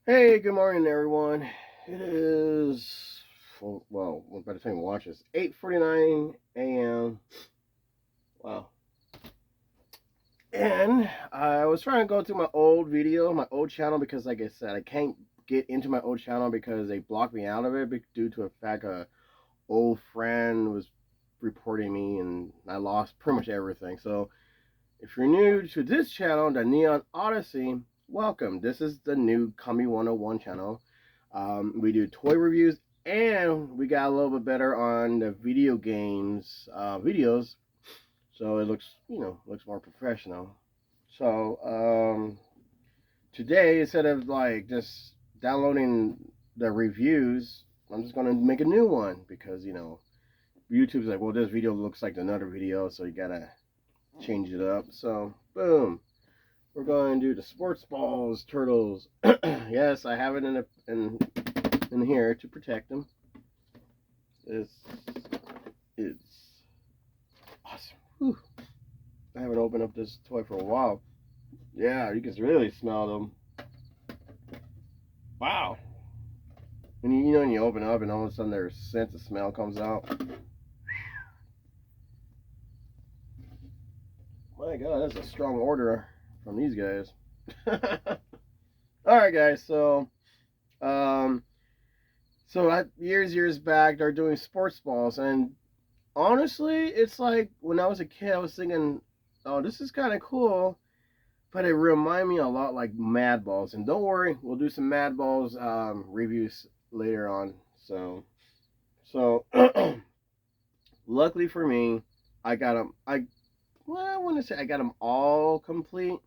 Hey, good morning, everyone. It is well, by the time you watch this, 8:49 a.m. Wow. And I was trying to go through my old channel, because, like I said, I can't get into my old channel because they blocked me out of it due to the fact a old friend was reporting me, and I lost pretty much everything. So, if you're new to this channel, the Neon Odyssey, welcome. This is the new Kami 101 channel. We do toy reviews, and we got a little bit better on the video games videos, so it looks more professional. So today, instead of like just downloading the reviews, I'm just gonna make a new one, because YouTube's like, well, this video looks like another video, so you gotta change it up. So boom, we're going to do the sports balls turtles. Yes, I have it in here to protect them. This is awesome. Whew. I haven't opened up this toy for a while. Yeah, you can really smell them. Wow. And when you open up and all of a sudden their sense of smell comes out. My God, that's a strong order from these guys. All right, guys. Um, years back, they're doing sports balls, and honestly, it's like when I was a kid, I was thinking, oh, this is kind of cool, but it reminded me a lot like Mad Balls. And don't worry, we'll do some Mad Balls reviews later on. So luckily for me, I got them. I want to say I got them all complete,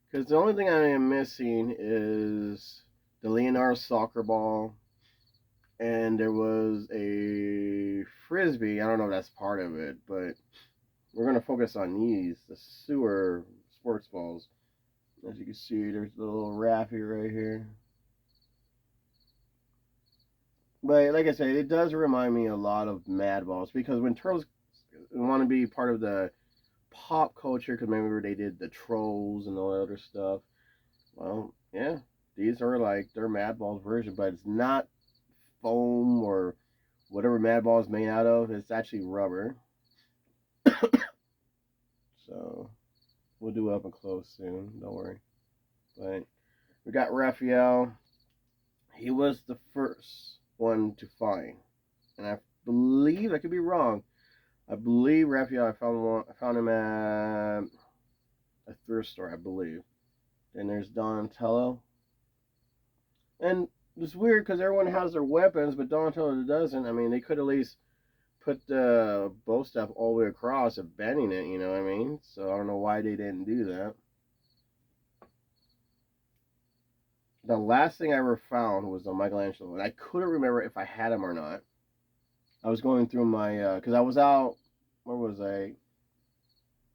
because the only thing I am missing is the Leonardo soccer ball, and there was a frisbee. I don't know if that's part of it, but we're gonna focus on these, the sewer sports balls. As you can see, there's a little Raffy right here. But like I said, it does remind me a lot of Mad Balls, because when Turtles want to be part of the pop culture, because remember they did the Trolls and all that other stuff. Well, yeah, these are like their Mad Balls version, but it's not foam or whatever Mad Ball is made out of. It's actually rubber. So we'll do up and close soon. Don't worry. But we got Raphael. He was the first one to find, and I believe, I could be wrong. I believe Raphael. I found him at a thrift store, I believe. Then there's Donatello, and it's weird because everyone has their weapons, but Donatello doesn't. I mean, they could at least put the bow staff all the way across and bending it. You know what I mean? So I don't know why they didn't do that. The last thing I ever found was the Michelangelo, and I couldn't remember if I had him or not. I was going through my because I was out. Where was I?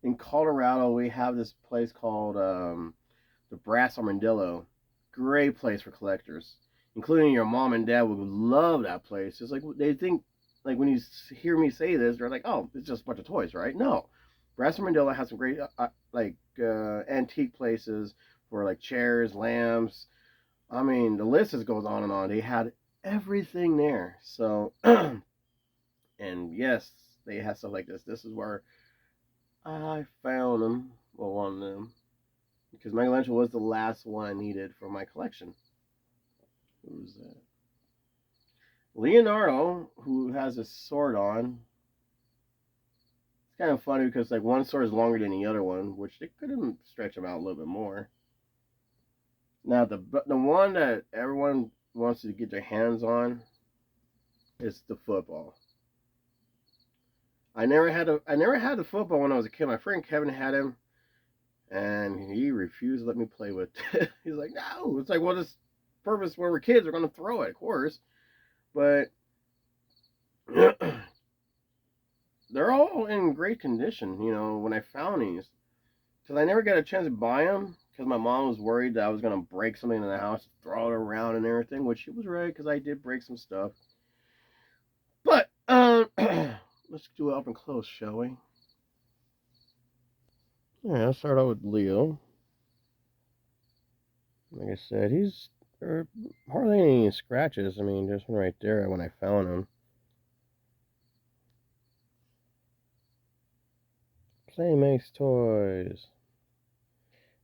In Colorado. We have this place called the Brass Armadillo. Great place for collectors, including your mom and dad would love that place. It's like they think, like when you hear me say this, they're like, "Oh, it's just a bunch of toys, right?" No, Brass Armadillo has some great antique places for like chairs, lamps. I mean, the list just goes on and on. They had everything there. So, and yes, they had stuff like this. This is where I found them. Well, one of them, because Michelangelo was the last one I needed for my collection. Who was that? Leonardo, who has a sword on. It's kind of funny because like one sword is longer than the other one, which they could have stretched them out a little bit more. Now the one that everyone wants to get their hands on is the football. I never had the football when I was a kid. My friend Kevin had him, and he refused to let me play with it. He's like, no. It's like, well, this purpose when we're kids, we're gonna throw it, of course, but they're all in great condition. When I found these, because I never got a chance to buy them, because my mom was worried that I was gonna break something in the house, throw it around and everything, which she was right, because I did break some stuff. But let's do it up and close, shall we? Yeah, I'll start out with Leo. Like I said, he's There are hardly any scratches. I mean, there's one right there when I found them. Playmates Toys.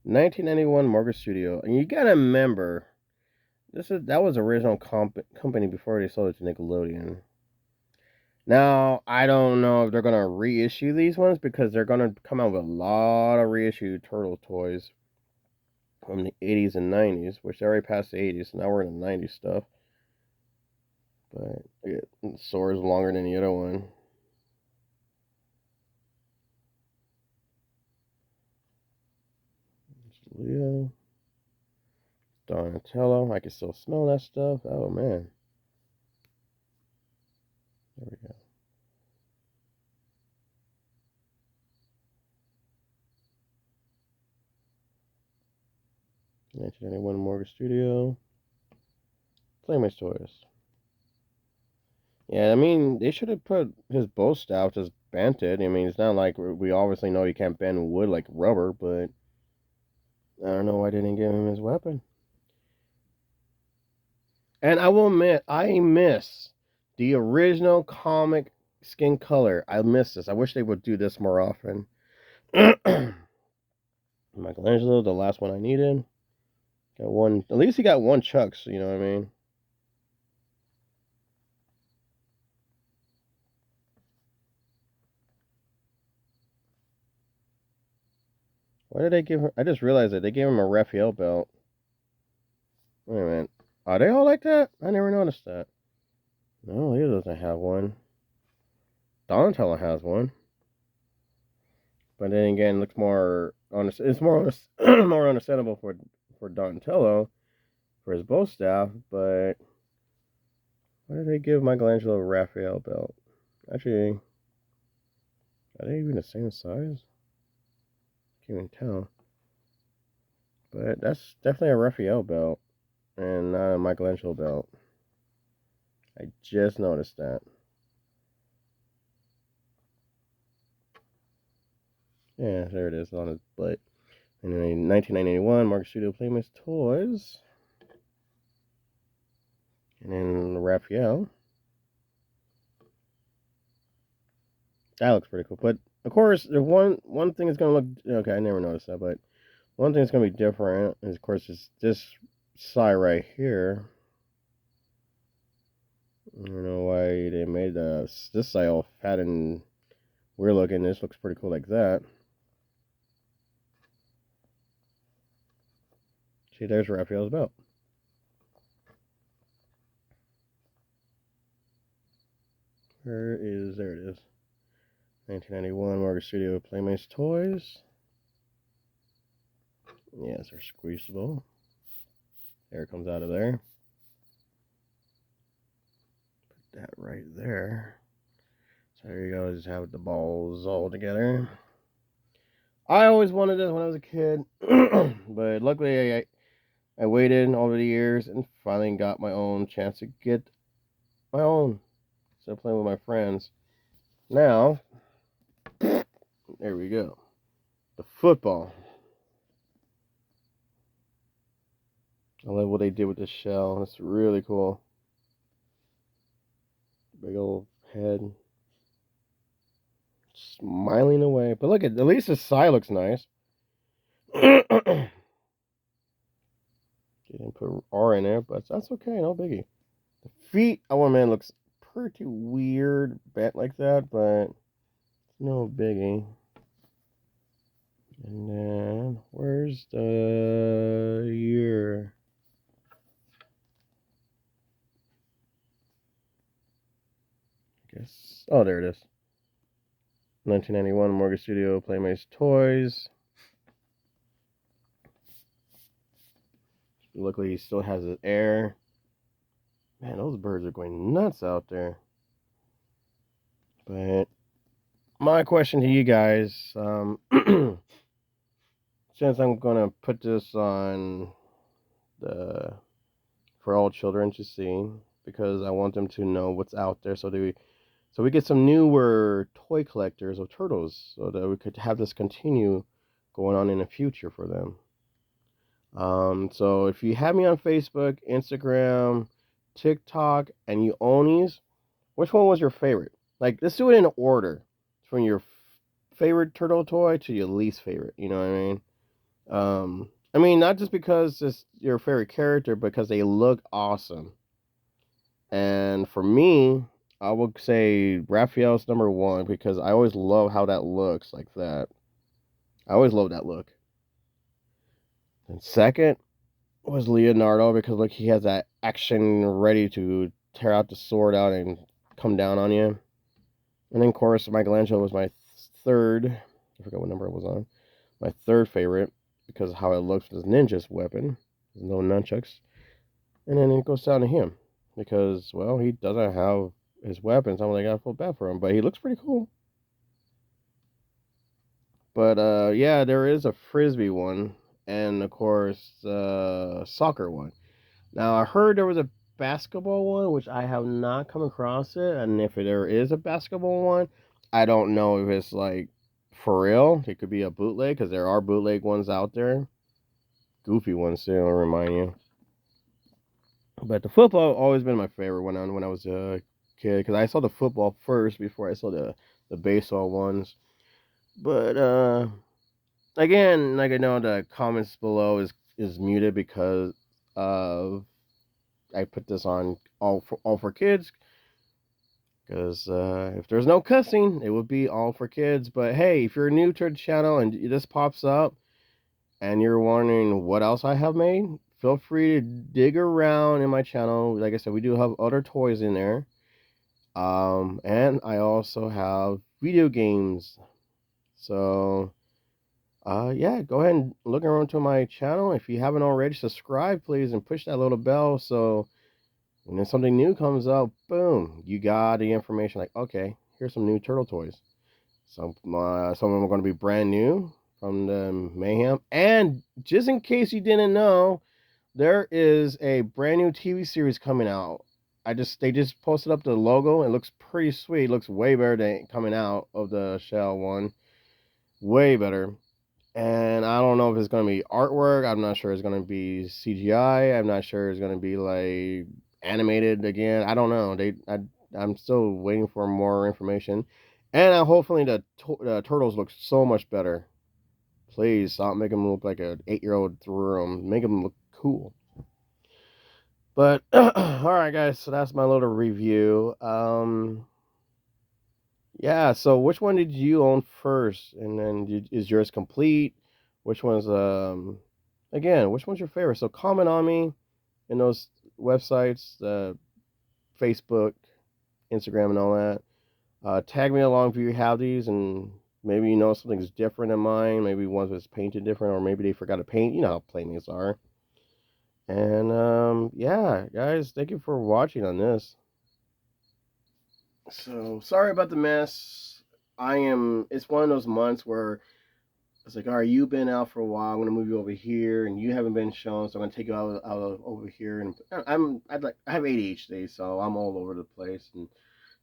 1991 Morgan Studio. And you gotta remember, that was original company before they sold it to Nickelodeon. Now, I don't know if they're gonna reissue these ones because they're gonna come out with a lot of reissued Turtle toys from the 80s and 90s, which they already passed the 80s, so now we're in the 90s stuff. But yeah, Sora's longer than the other one. Leo. Donatello. I can still smell that stuff. Oh, man. There we go. $1991 Morgan Studio. Playmates Toys. Yeah, I mean, they should have put his bow staff just bent it. I mean, it's not like we obviously know you can't bend wood like rubber, but I don't know why they didn't give him his weapon. And I will admit, I miss the original comic skin color. I miss this. I wish they would do this more often. Michelangelo, the last one I needed. Got one. At least he got one Chucks. You know what I mean? Why did they give him? I just realized that they gave him a Raphael belt. Wait a minute. Are they all like that? I never noticed that. No, he doesn't have one. Donatello has one. But then again, it looks more it's more more understandable for Donatello for his bow staff. But why did they give Michelangelo a Raphael belt? Actually, are they even the same size? Can't even tell. But that's definitely a Raphael belt and not a Michelangelo belt. I just noticed that. Yeah, there it is on his butt. And in 1991, Marcus Studio Playmates Toys. And then Raphael. That looks pretty cool. But of course, the one thing is gonna look okay. I never noticed that, but one thing that's gonna be different is, of course, is this side right here. I don't know why they made this side all fat and weird looking. This looks pretty cool like that. See, there's Raphael's belt. There it is. 1991 Morgan Studio Playmates Toys. Yes, they're squeezable. Air comes out of there. Put that right there. So there you go. Just have the balls all together. I always wanted this when I was a kid, but luckily I waited over the years and finally got my own chance to get my own. Instead of playing with my friends. Now, there we go. The football. I love what they did with the shell. It's really cool. Big old head. Smiling away. But look at least his side looks nice. Didn't put R in there, but that's okay, no biggie. The feet, oh man, looks pretty weird bent like that, but it's no biggie. And then where's the year? I guess there it is. 1991 Morgan Studio Playmates Toys. Luckily, he still has his air. Man, those birds are going nuts out there. But my question to you guys, since I'm gonna put this on the for all children to see, because I want them to know what's out there, so we get some newer toy collectors of turtles, so that we could have this continue going on in the future for them. So if you have me on Facebook, Instagram, TikTok, and you own these, which one was your favorite? Like, let's do it in order from your favorite turtle toy to your least favorite. You know what I mean? I mean, not just because it's your favorite character, because they look awesome. And for me, I would say Raphael's number one because I always love how that looks like that. I always love that look. And second was Leonardo because look, he has that action ready to tear out the sword out and come down on you. And then, of course, Michelangelo was my third. I forgot what number it was on. My third favorite because of how it looks with his ninja's weapon. There's no nunchucks. And then it goes down to him because, well, he doesn't have his weapons. I'm like, I feel bad for him, but he looks pretty cool. But yeah, there is a frisbee one, and of course, soccer one. Now I heard there was a basketball one, which I have not come across it. And if there is a basketball one, I don't know if it's like for real. It could be a bootleg because there are bootleg ones out there, goofy ones too. I'll remind you. But the football always been my favorite when I was a kid because I saw the football first before I saw the baseball ones. But again, like I know the comments below is muted because of I put this on all for kids because if there's no cussing, it would be all for kids. But hey, if you're new to the channel and this pops up and you're wondering what else I have made, feel free to dig around in my channel. Like I said, we do have other toys in there. And I also have video games. So yeah, go ahead and look around to my channel. If you haven't already, subscribe, please, and push that little bell so when there's something new comes up, boom, you got the information. Like, okay, here's some new turtle toys. Some of them are going to be brand new from the Mayhem. And just in case you didn't know, there is a brand new TV series coming out. They just posted up the logo. It looks pretty sweet. It looks way better than coming out of the shell one. Way better. And I don't know if it's gonna be artwork. I'm not sure it's gonna be CGI. I'm not sure it's gonna be like animated again. I don't know. I'm still waiting for more information. And hopefully the turtles look so much better. Please stop making them look like an 8-year-old threw them. Make them look cool. But all right, guys. So that's my little review. Yeah, so which one did you own first? And then is yours complete? Which one's again, which one's your favorite? So comment on me in those websites, Facebook, Instagram and all that. Tag me along if you have these and maybe you know something's different than mine. Maybe one was painted different or maybe they forgot to paint. You know how playmates are. And yeah, guys, thank you for watching on this. So sorry about the mess. It's one of those months where it's like, all right, you've been out for a while. I'm gonna move you over here, and you haven't been shown, so I'm gonna take you out of over here. And I have ADHD, so I'm all over the place and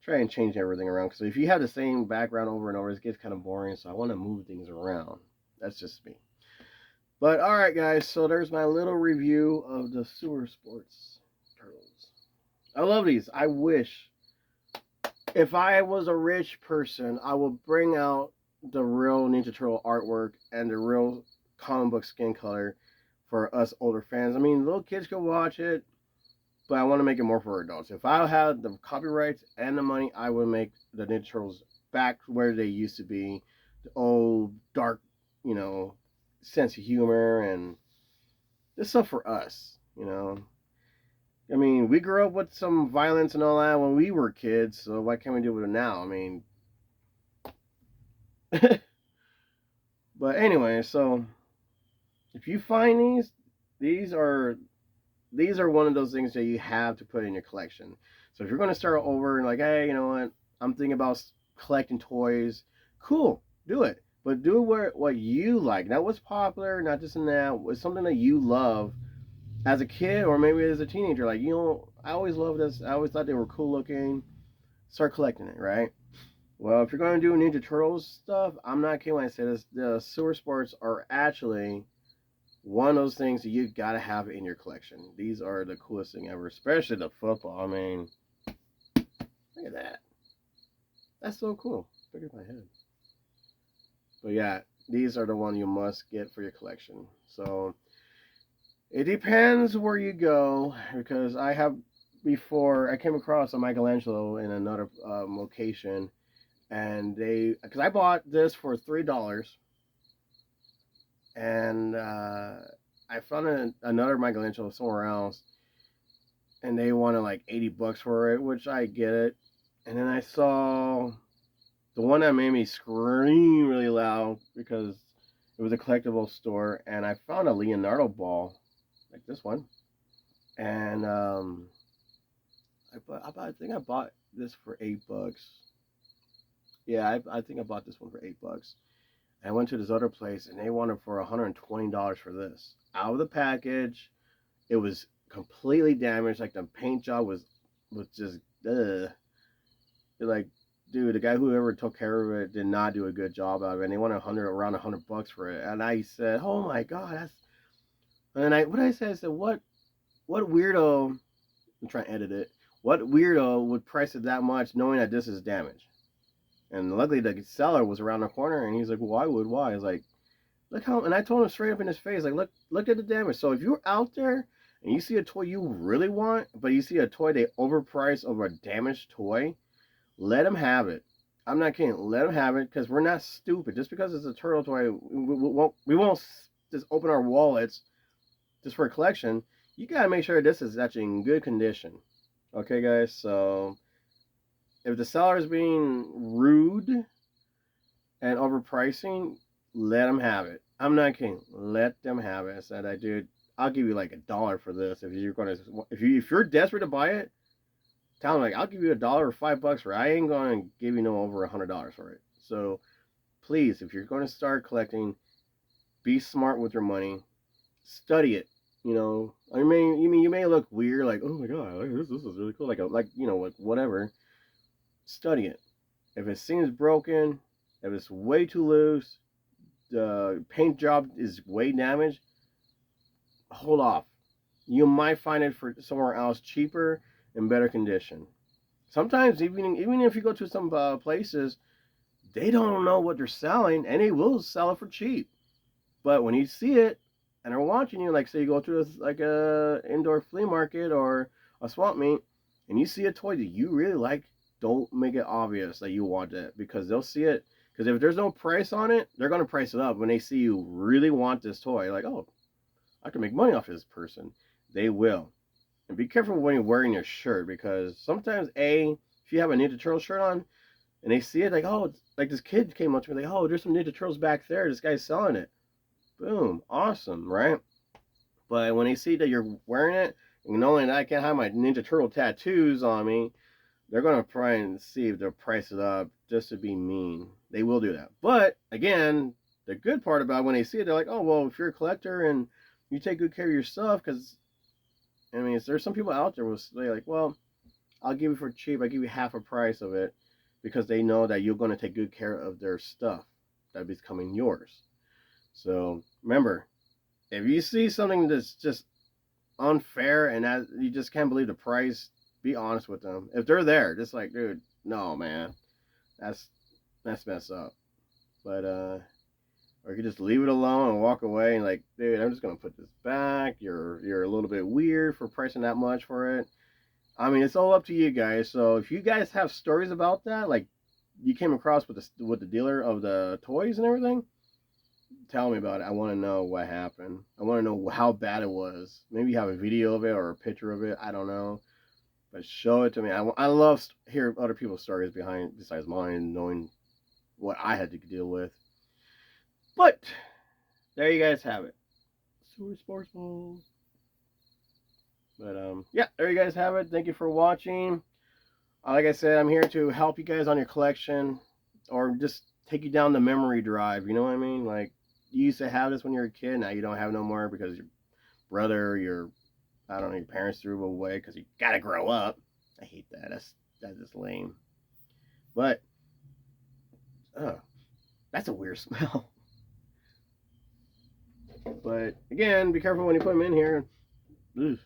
try and change everything around. Because if you have the same background over and over, it gets kind of boring. So I want to move things around. That's just me. But all right, guys. So there's my little review of the Sewer Sports Turtles. I love these. I wish if I was a rich person, I would bring out the real Ninja Turtle artwork and the real comic book skin color for us older fans. I mean, little kids can watch it, but I want to make it more for adults. If I had the copyrights and the money, I would make the Ninja Turtles back where they used to be, the old dark, sense of humor and this stuff for us. I mean, we grew up with some violence and all that when we were kids, so why can't we do it now? I mean, but anyway, so if you find these are one of those things that you have to put in your collection. So if you're going to start over and like, hey, you know what, I'm thinking about collecting toys, cool, do it. But do what you like, not what's popular, not just in that. It's something that you love as a kid or maybe as a teenager. Like, I always loved this. I always thought they were cool looking. Start collecting it, right? Well, if you're going to do Ninja Turtles stuff, I'm not kidding when I say this. The Sewer Sports are actually one of those things that you gotta have in your collection. These are the coolest thing ever, especially the football. I mean, look at that. That's so cool. Look at my head. But yeah, these are the one you must get for your collection. So it depends where you go, because I have before I came across a Michelangelo in another location, and because I bought this for $3, and I found another Michelangelo somewhere else, and they wanted like $80 for it, which I get it. And then I saw the one that made me scream really loud because it was a collectible store, and I found a Leonardo ball like this one, and I think I bought this for $8. Yeah, I think I bought this one for $8. And I went to this other place, and they wanted for $120 for this out of the package. It was completely damaged. Like the paint job was just like, dude, the guy who ever took care of it did not do a good job of it. And they wanted around $100 for it. And I said, oh my god, that's. And then what did I say? I said, what weirdo? I'm trying to edit it. What weirdo would price it that much, knowing that this is damaged? And luckily, the seller was around the corner, and he's like, "Well, why?" I was like, "Look how," and I told him straight up in his face, like, look at the damage. So if you're out there and you see a toy you really want, but you see a toy they overpriced over a damaged toy, let them have it. I'm not kidding. Let them have it, because we're not stupid. Just because it's a turtle toy, we won't just open our wallets just for a collection. You gotta make sure this is actually in good condition. Okay, guys. So if the seller is being rude and overpricing, let them have it. I'm not kidding. Let them have it. I said, dude, I'll give you like $1 for this if you're gonna if you're desperate to buy it. Tell them, like, I'll give you $1 or $5 for it. I ain't gonna give you no over $100 for it. So please, if you're gonna start collecting, be smart with your money. Study it. You may look weird, like, oh my god, this is really cool, like whatever. Study it. If it seems broken, if it's way too loose, the paint job is way damaged, hold off. You might find it for somewhere else cheaper in better condition. Sometimes even if you go to some places, they don't know what they're selling, and they will sell it for cheap. But when you see it and they're watching you, like say you go to like a indoor flea market or a swamp meet, and you see a toy that you really like, don't make it obvious that you want it, because they'll see it. Because if there's no price on it, they're gonna price it up when they see you really want this toy. Like, oh, I can make money off this person. They will. And be careful when you're wearing your shirt, because sometimes if you have a Ninja Turtle shirt on and they see it, like, oh, like this kid came up to me like, oh, there's some Ninja Turtles back there. This guy's selling it. Boom, awesome, right? But when they see that you're wearing it, and knowing that I can't have my Ninja Turtle tattoos on me, they're gonna try and see if they'll price it up just to be mean. They will do that. But again, the good part about when they see it, they're like, oh well, if you're a collector and you take good care of your stuff, because I mean, there's some people out there will say like, well, I'll give you for cheap. I give you half a price of it, because they know that you're gonna take good care of their stuff that is becoming yours. So remember, if you see something that's just unfair and that you just can't believe the price, be honest with them. If they're there, just like, dude, no, man, that's messed up. But or you could just leave it alone and walk away and like, dude, I'm just gonna put this back. You're a little bit weird for pricing that much for it. I mean, it's all up to you guys. So if you guys have stories about that, like you came across with the dealer of the toys and everything, tell me about it. I want to know what happened. I want to know how bad it was. Maybe you have a video of it or a picture of it. I don't know. But show it to me. I love hearing other people's stories besides mine, knowing what I had to deal with. But there you guys have it. Super Sports Ball. But yeah, there you guys have it. Thank you for watching. Like I said, I'm here to help you guys on your collection, or just take you down the memory drive. You know what I mean? Like, you used to have this when you were a kid. Now you don't have no more because your brother, your parents threw it away because you gotta grow up. I hate that. That's just lame. But that's a weird smell. But again, be careful when you put them in here. Ugh.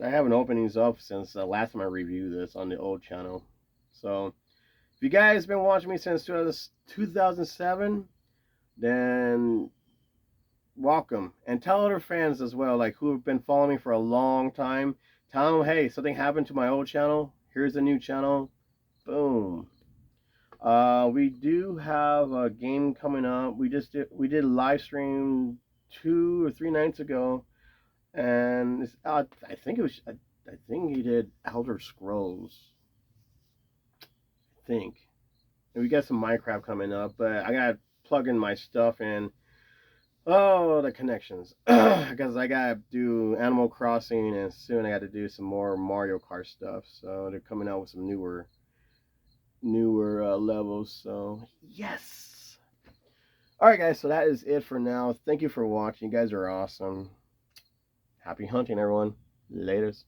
I haven't opened these up since the last time I reviewed this on the old channel. So if you guys been watching me since 2007, then welcome. And tell other fans as well, like who have been following me for a long time. Tell them, hey, something happened to my old channel. Here's a new channel. Boom. We do have a game coming up. We did a live stream 2 or 3 nights ago, and I think it was I think he did Elder Scrolls. I think. And we got some Minecraft coming up, but I gotta plug in my stuff in. Oh, the connections, because I gotta do Animal Crossing, and soon I got to do some more Mario Kart stuff. So they're coming out with some newer levels. So yes. All right, guys. So that is it for now. Thank you for watching. You guys are awesome. Happy hunting, everyone. Laters.